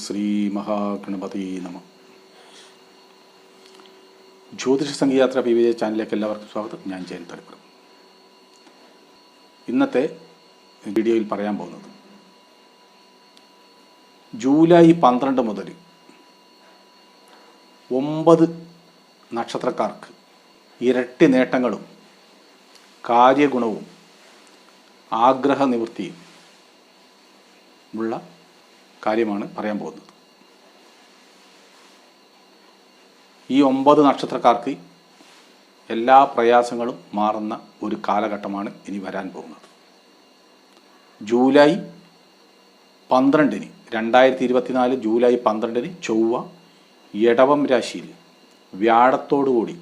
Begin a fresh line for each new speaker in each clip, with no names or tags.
ശ്രീ മഹാഗണപതി നമ. ജ്യോതിഷ സംഗീയാത്ര PVJ ചാനലിലേക്ക് എല്ലാവർക്കും സ്വാഗതം. ഞാൻ ജയൻ തളിപ്പുറം. ഇന്നത്തെ വീഡിയോയിൽ പറയാൻ പോകുന്നത് ജൂലൈ 12 മുതൽ 9 നക്ഷത്രക്കാർക്ക് ഇരട്ടി നേട്ടങ്ങളും കാര്യഗുണവും ആഗ്രഹ നിവൃത്തിയും ഉള്ള കാര്യമാണ് പറയാൻ പോകുന്നത്. ഈ 9 നക്ഷത്രക്കാർക്ക് എല്ലാ പ്രയാസങ്ങളും മാറുന്ന ഒരു കാലഘട്ടമാണ് ഇനി വരാൻ പോകുന്നത്. ജൂലൈ 12 2024 ജൂലൈ 12 ചൊവ്വ ഇടവം രാശിയിൽ വ്യാഴത്തോടുകൂടി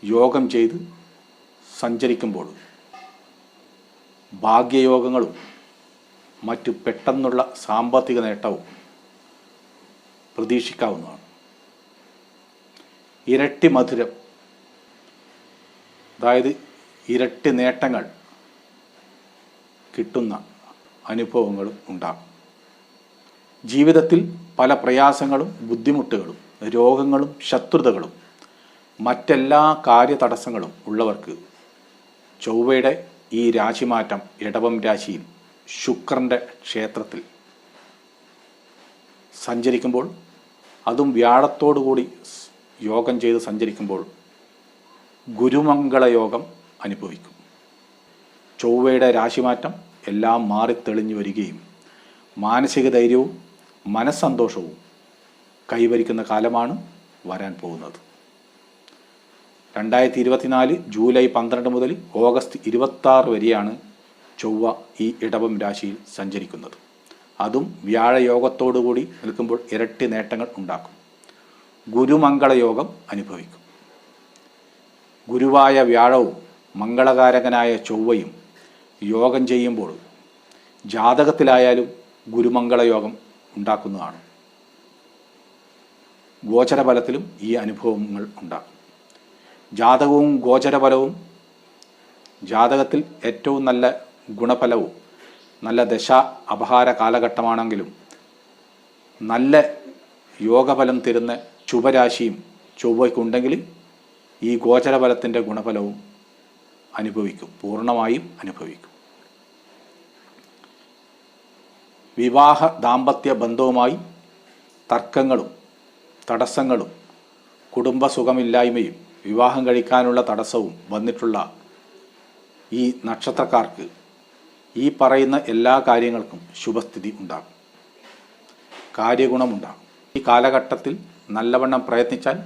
യോഗം ചെയ്ത് സഞ്ചരിക്കുമ്പോൾ ഭാഗ്യയോഗങ്ങളും മറ്റു പെട്ടെന്നുള്ള സാമ്പത്തിക നേട്ടവും പ്രതീക്ഷിക്കാവുന്നതാണ്. ഇരട്ടി മധുരം, അതായത് ഇരട്ടി നേട്ടങ്ങൾ കിട്ടുന്ന അനുഭവങ്ങളും ഉണ്ടാകും. ജീവിതത്തിൽ പല പ്രയാസങ്ങളും ബുദ്ധിമുട്ടുകളും രോഗങ്ങളും ശത്രുതകളും മറ്റെല്ലാ കാര്യതടസ്സങ്ങളും ഉള്ളവർക്ക് ചൊവ്വയുടെ ഈ രാശിമാറ്റം ഇടവം രാശിയിൽ ശുക്രൻ്റെ ക്ഷേത്രത്തിൽ സഞ്ചരിക്കുമ്പോൾ, അതും വ്യാഴത്തോടുകൂടി യോഗം ചെയ്ത് സഞ്ചരിക്കുമ്പോൾ ഗുരുമംഗള യോഗം അനുഭവിക്കും. ചൊവ്വയുടെ രാശിമാറ്റം എല്ലാം മാറിത്തെളിഞ്ഞു വരികയും മാനസിക ധൈര്യവും മനസ്സന്തോഷവും കൈവരിക്കുന്ന കാലമാണ് വരാൻ പോകുന്നത്. 2024 ജൂലൈ 12 മുതൽ ഓഗസ്റ്റ് 26 വരെയാണ് ചൊവ്വ ഈ ഇടവം രാശിയിൽ സഞ്ചരിക്കുന്നത്. അതും വ്യാഴയോഗത്തോടുകൂടി നിൽക്കുമ്പോൾ ഇരട്ടി നേട്ടങ്ങൾ ഉണ്ടാക്കും. ഗുരുമംഗളയോഗം അനുഭവിക്കും. ഗുരുവായ വ്യാഴവും മംഗളകാരകനായ ചൊവ്വയും യോഗം ചെയ്യുമ്പോൾ ജാതകത്തിലായാലും ഗുരുമംഗളയോഗം ഉണ്ടാക്കുന്നതാണ്. ഗോചരഫലത്തിലും ഈ അനുഭവങ്ങൾ ഉണ്ടാക്കും. ജാതകവും ഗോചരഫലവും ജാതകത്തിൽ ഏറ്റവും നല്ല ഗുണഫലവും നല്ല ദശ അപഹാര കാലഘട്ടമാണെങ്കിലും നല്ല യോഗഫലം തരുന്ന ശുഭരാശിയും ചൊവ്വയ്ക്കുണ്ടെങ്കിൽ ഈ ഗോചരഫലത്തിൻ്റെ ഗുണഫലവും അനുഭവിക്കും, പൂർണ്ണമായും അനുഭവിക്കും. വിവാഹ ദാമ്പത്യ ബന്ധവുമായി തർക്കങ്ങളും തടസ്സങ്ങളും കുടുംബസുഖമില്ലായ്മയും വിവാഹം കഴിക്കാനുള്ള തടസ്സവും വന്നിട്ടുള്ള ഈ നക്ഷത്രക്കാർക്ക് ഈ പറയുന്ന എല്ലാ കാര്യങ്ങൾക്കും ശുഭസ്ഥിതി ഉണ്ടാകും, കാര്യഗുണമുണ്ടാകും. ഈ കാലഘട്ടത്തിൽ നല്ലവണ്ണം പ്രയത്നിച്ചാൽ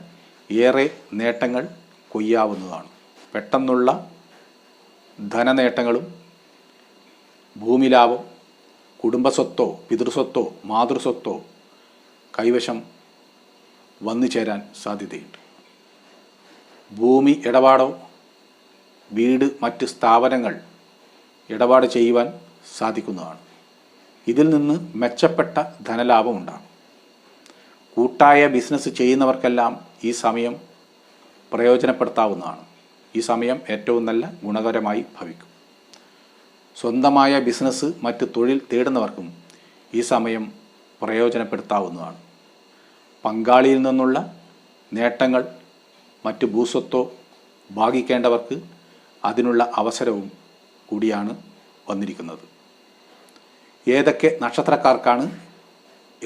ഏറെ നേട്ടങ്ങൾ കൊയ്യാവുന്നതാണ്. പെട്ടെന്നുള്ള ധനനേട്ടങ്ങളും ഭൂമിലാഭം, കുടുംബസ്വത്തോ പിതൃസ്വത്തോ മാതൃസ്വത്തോ കൈവശം വന്നു ചേരാൻ സാധ്യതയുണ്ട്. ഭൂമി ഇടപാടോ വീട് മറ്റ് സ്ഥാപനങ്ങൾ ഇടപാട് ചെയ്യുവാൻ സാധിക്കുന്നതാണ്. ഇതിൽ നിന്ന് മെച്ചപ്പെട്ട ധനലാഭം ഉണ്ടാകും. കൂട്ടായ ബിസിനസ് ചെയ്യുന്നവർക്കെല്ലാം ഈ സമയം പ്രയോജനപ്പെടുത്താവുന്നതാണ്. ഈ സമയം ഏറ്റവും നല്ല ഗുണകരമായി ഭവിക്കും. സ്വന്തമായ ബിസിനസ് മറ്റ് തൊഴിൽ തേടുന്നവർക്കും ഈ സമയം പ്രയോജനപ്പെടുത്താവുന്നതാണ്. പങ്കാളിയിൽ നിന്നുള്ള നേട്ടങ്ങൾ മറ്റ് ഭൂസ്വത്തോ ഭാഗിക്കേണ്ടവർക്ക് അതിനുള്ള അവസരവും കൂടിയാണ് വന്നിരിക്കുന്നത്. ഏതൊക്കെ നക്ഷത്രക്കാർക്കാണ്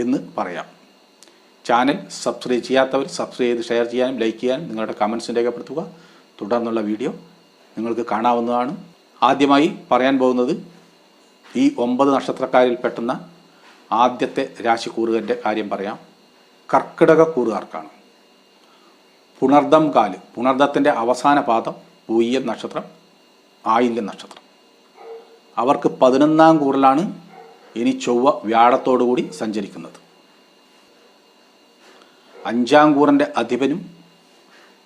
എന്ന് പറയാം. ചാനൽ സബ്സ്ക്രൈബ് ചെയ്യാത്തവർ സബ്സ്ക്രൈബ് ചെയ്ത് ഷെയർ ചെയ്യാനും ലൈക്ക് ചെയ്യാനും നിങ്ങളുടെ കമൻസ് രേഖപ്പെടുത്തുക. തുടർന്നുള്ള വീഡിയോ നിങ്ങൾക്ക് കാണാവുന്നതാണ്. ആദ്യമായി പറയാൻ പോകുന്നത് ഈ 9 നക്ഷത്രക്കാരിൽ പെട്ടുന്ന ആദ്യത്തെ രാശിക്കൂറുകാരുടെ കാര്യം പറയാം. കർക്കിടക കൂറുകാർക്കാണ്. പുണർദം കാല്, പുണർദത്തിൻ്റെ അവസാന പാദം പൂയ്യം നക്ഷത്രം, ആയില്യം നക്ഷത്രം. അവർക്ക് 11ാം കൂറിലാണ് ഇനി ചൊവ്വ വ്യാഴത്തോടുകൂടി സഞ്ചരിക്കുന്നത്. 5ാം കൂറിൻ്റെ അധിപനും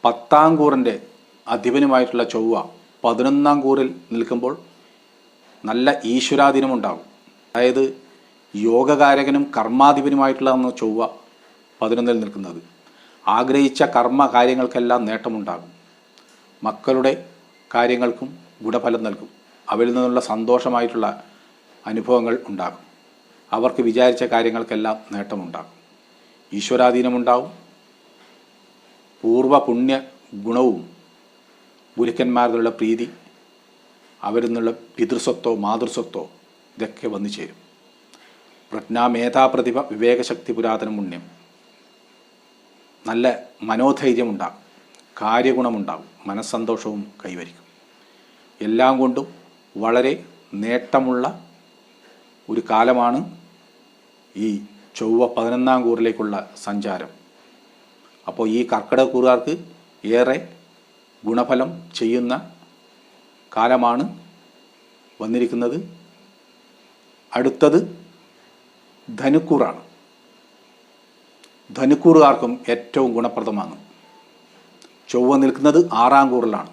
10ാം കൂറിൻ്റെ അധിപനുമായിട്ടുള്ള ചൊവ്വ 11ാം കൂറിൽ നിൽക്കുമ്പോൾ നല്ല ഈശ്വരാധീനമുണ്ടാകും. അതായത് യോഗകാരകനും കർമാധിപനുമായിട്ടുള്ള ചൊവ്വ 11ൽ നിൽക്കുന്നത്. ആഗ്രഹിച്ച കർമ്മ കാര്യങ്ങൾക്കെല്ലാം നേട്ടമുണ്ടാകും. മക്കളുടെ കാര്യങ്ങൾക്കും ഗുണഫലം നൽകും. അവരിൽ നിന്നുള്ള സന്തോഷമായിട്ടുള്ള അനുഭവങ്ങൾ ഉണ്ടാകും. അവർക്ക് വിചാരിച്ച കാര്യങ്ങൾക്കെല്ലാം നേട്ടമുണ്ടാകും. ഈശ്വരാധീനമുണ്ടാവും. പൂർവ്വ പുണ്യ ഗുണവും ഗുരുക്കന്മാരിലുള്ള പ്രീതി, അവരിൽ നിന്നുള്ള പിതൃസ്വത്തോ മാതൃസ്വത്തോ ഇതൊക്കെ വന്നു ചേരും. പ്രജ്ഞാ മേധാപ്രതിഭ വിവേകശക്തി പുരാതന പുണ്യം, നല്ല മനോധൈര്യമുണ്ടാകും, കാര്യഗുണമുണ്ടാകും, മനസ്സന്തോഷവും കൈവരിക്കും. എല്ലാം കൊണ്ടും വളരെ നേട്ടമുള്ള ഒരു കാലമാണ് ഈ ചൊവ്വ 11-ാം കൂറിലേക്കുള്ള സഞ്ചാരം. അപ്പോൾ ഈ കർക്കിടക കൂറുകാർക്ക് ഏറെ ഗുണഫലം ചെയ്യുന്ന കാലമാണ് വന്നിരിക്കുന്നത്. അടുത്തത് ധനുക്കൂറാണ്. ധനുക്കൂറുകാർക്കും ഏറ്റവും ഗുണപ്രദമാണ്. ചൊവ്വ നിൽക്കുന്നത് 6-ാം കൂറിലാണ്.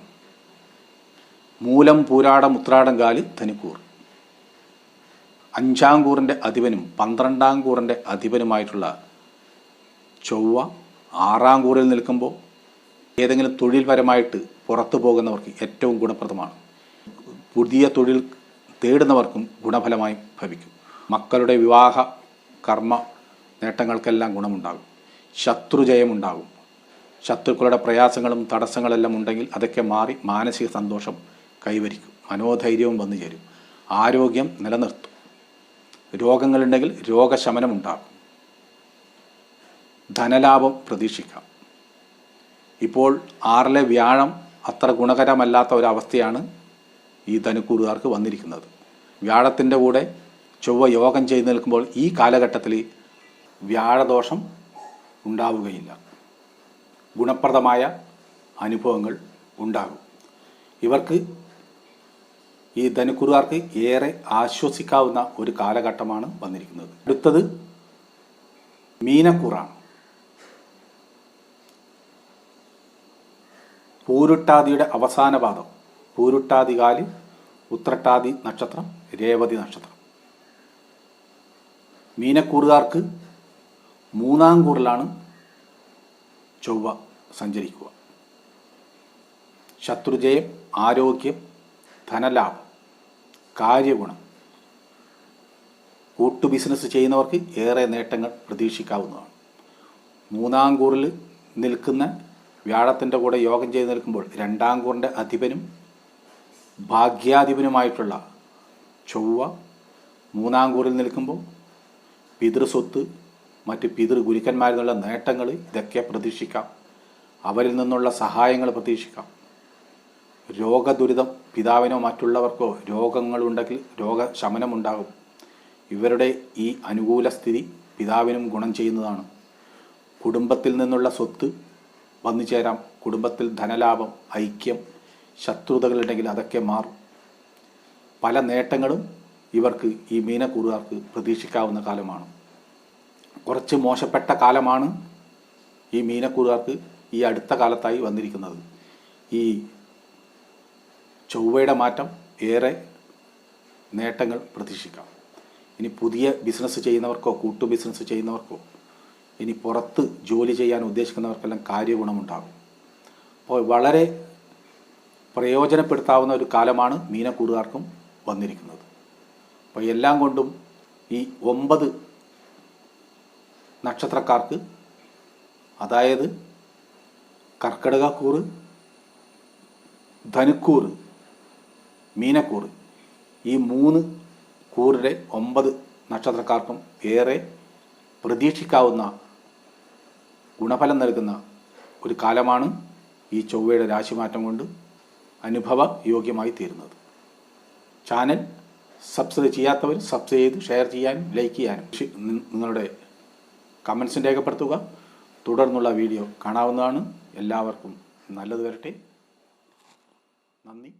മൂലം പൂരാടം ഉത്രാടം കാല് ധനുക്കൂർ. 5-ാം കൂറിൻ്റെ അധിപനും 12-ാം കൂറിൻ്റെ അധിപനുമായിട്ടുള്ള ചൊവ്വ 6-ാം കൂറിൽ നിൽക്കുമ്പോൾ ഏതെങ്കിലും തൊഴിൽപരമായിട്ട് പുറത്തു പോകുന്നവർക്ക് ഏറ്റവും ഗുണപ്രദമാണ്. പുതിയ തൊഴിൽ തേടുന്നവർക്കും ഗുണഫലമായി ഭവിക്കും. മക്കളുടെ വിവാഹ കർമ്മ നേട്ടങ്ങൾക്കെല്ലാം ഗുണമുണ്ടാകും. ശത്രുജയമുണ്ടാകും. ശത്രുക്കളുടെ പ്രയാസങ്ങളും തടസ്സങ്ങളെല്ലാം ഉണ്ടെങ്കിൽ അതൊക്കെ മാറി മാനസിക സന്തോഷം കൈവരിക്കും. മനോധൈര്യവും വന്നു ചേരും. ആരോഗ്യം നിലനിർത്തും. രോഗങ്ങളുണ്ടെങ്കിൽ രോഗശമനമുണ്ടാകും. ധനലാഭം പ്രതീക്ഷിക്കാം. ഇപ്പോൾ 6-ലെ വ്യാഴം അത്ര ഗുണകരമല്ലാത്ത ഒരവസ്ഥയാണ് ഈ ധനുക്കൂറുകാർക്ക് വന്നിരിക്കുന്നത്. വ്യാഴത്തിൻ്റെ കൂടെ ചൊവ്വ യോഗം ചെയ്ത് നിൽക്കുമ്പോൾ ഈ കാലഘട്ടത്തിൽ വ്യാഴദോഷം ഉണ്ടാവുകയില്ല. ഗുണപ്രദമായ അനുഭവങ്ങൾ ഉണ്ടാകും. ഇവർക്ക് ഈ ധനുക്കൂറുകാർക്ക് ഏറെ ആശ്വസിക്കാവുന്ന ഒരു കാലഘട്ടമാണ് വന്നിരിക്കുന്നത്. അടുത്തത് മീനക്കൂറാണ്. പൂരുട്ടാതിയുടെ അവസാന പാദം, പൂരുട്ടാതി കാല്, ഉത്രട്ടാതി നക്ഷത്രം, രേവതി നക്ഷത്രം. മീനക്കൂറുകാർക്ക് 3-ാം കൂറിലാണ് ചൊവ്വ സഞ്ചരിക്കുക. ശത്രുജയം, ആരോഗ്യം, ധനലാഭം, കാര്യഗുണം. കൂട്ടു ബിസിനസ് ചെയ്യുന്നവർക്ക് ഏറെ നേട്ടങ്ങൾ പ്രതീക്ഷിക്കാവുന്നതാണ്. 3-ാം കൂറിൽ നിൽക്കുന്ന വ്യാഴത്തിൻ്റെ കൂടെ യോഗം ചെയ്ത് നിൽക്കുമ്പോൾ 2-ാം കൂറിൻ്റെ അധിപനും ഭാഗ്യാധിപനുമായിട്ടുള്ള ചൊവ്വ 3-ാം കൂറിൽ നിൽക്കുമ്പോൾ പിതൃസ്വത്ത്, മറ്റ് ഗുരുക്കന്മാരിൽ നിന്നുള്ള നേട്ടങ്ങൾ ഇതൊക്കെ പ്രതീക്ഷിക്കാം. അവരിൽ നിന്നുള്ള സഹായങ്ങൾ പ്രതീക്ഷിക്കാം. രോഗദുരിതം, പിതാവിനോ മറ്റുള്ളവർക്കോ രോഗങ്ങളുണ്ടെങ്കിൽ രോഗശമനമുണ്ടാകും. ഇവരുടെ ഈ അനുകൂല സ്ഥിതി പിതാവിനും ഗുണം ചെയ്യുന്നതാണ്. കുടുംബത്തിൽ നിന്നുള്ള സ്വത്ത് വന്നു ചേരാം. കുടുംബത്തിൽ ധനലാഭം, ഐക്യം, ശത്രുതകളുണ്ടെങ്കിൽ അതൊക്കെ മാറും. പല നേട്ടങ്ങളും ഇവർക്ക് ഈ മീനക്കൂറുകാർക്ക് പ്രതീക്ഷിക്കാവുന്ന കാലമാണ്. കുറച്ച് മോശപ്പെട്ട കാലമാണ് ഈ മീനക്കൂറുകാർക്ക് ഈ അടുത്ത കാലത്തായി വന്നിരിക്കുന്നത്. ഈ ചൊവ്വയുടെ മാറ്റം ഏറെ നേട്ടങ്ങൾ പ്രതീക്ഷിക്കാം. ഇനി പുതിയ ബിസിനസ് ചെയ്യുന്നവർക്കോ കൂട്ടു ബിസിനസ് ചെയ്യുന്നവർക്കോ ഇനി പുറത്ത് ജോലി ചെയ്യാൻ ഉദ്ദേശിക്കുന്നവർക്കെല്ലാം കാര്യഗുണമുണ്ടാകും. അപ്പോൾ വളരെ പ്രയോജനപ്പെടുത്താവുന്ന ഒരു കാലമാണ് മീനക്കൂറുകാർക്കും വന്നിരിക്കുന്നത്. അപ്പോൾ എല്ലാം കൊണ്ടും ഈ 9 നക്ഷത്രക്കാർക്ക്, അതായത് കർക്കിടകക്കൂറ്, ധനുക്കൂറ്, മീനക്കൂറ്, ഈ 3 കൂറിലെ 9 നക്ഷത്രക്കാർക്കും ഏറെ പ്രതീക്ഷിക്കാവുന്ന ഗുണഫലം നൽകുന്ന ഒരു കാലമാണ് ഈ ചൊവ്വയുടെ രാശിമാറ്റം കൊണ്ട് അനുഭവ യോഗ്യമായി തീരുന്നത്. ചാനൽ സബ്സ്ക്രൈബ് ചെയ്യാത്തവർ സബ്സ്ക്രൈബ് ചെയ്ത് ഷെയർ ചെയ്യാനും ലൈക്ക് ചെയ്യാനും നിങ്ങളുടെ കമൻസും രേഖപ്പെടുത്തുക. തുടർന്നുള്ള വീഡിയോ കാണാവുന്നതാണ്. എല്ലാവർക്കും നല്ലത് വരട്ടെ. നന്ദി.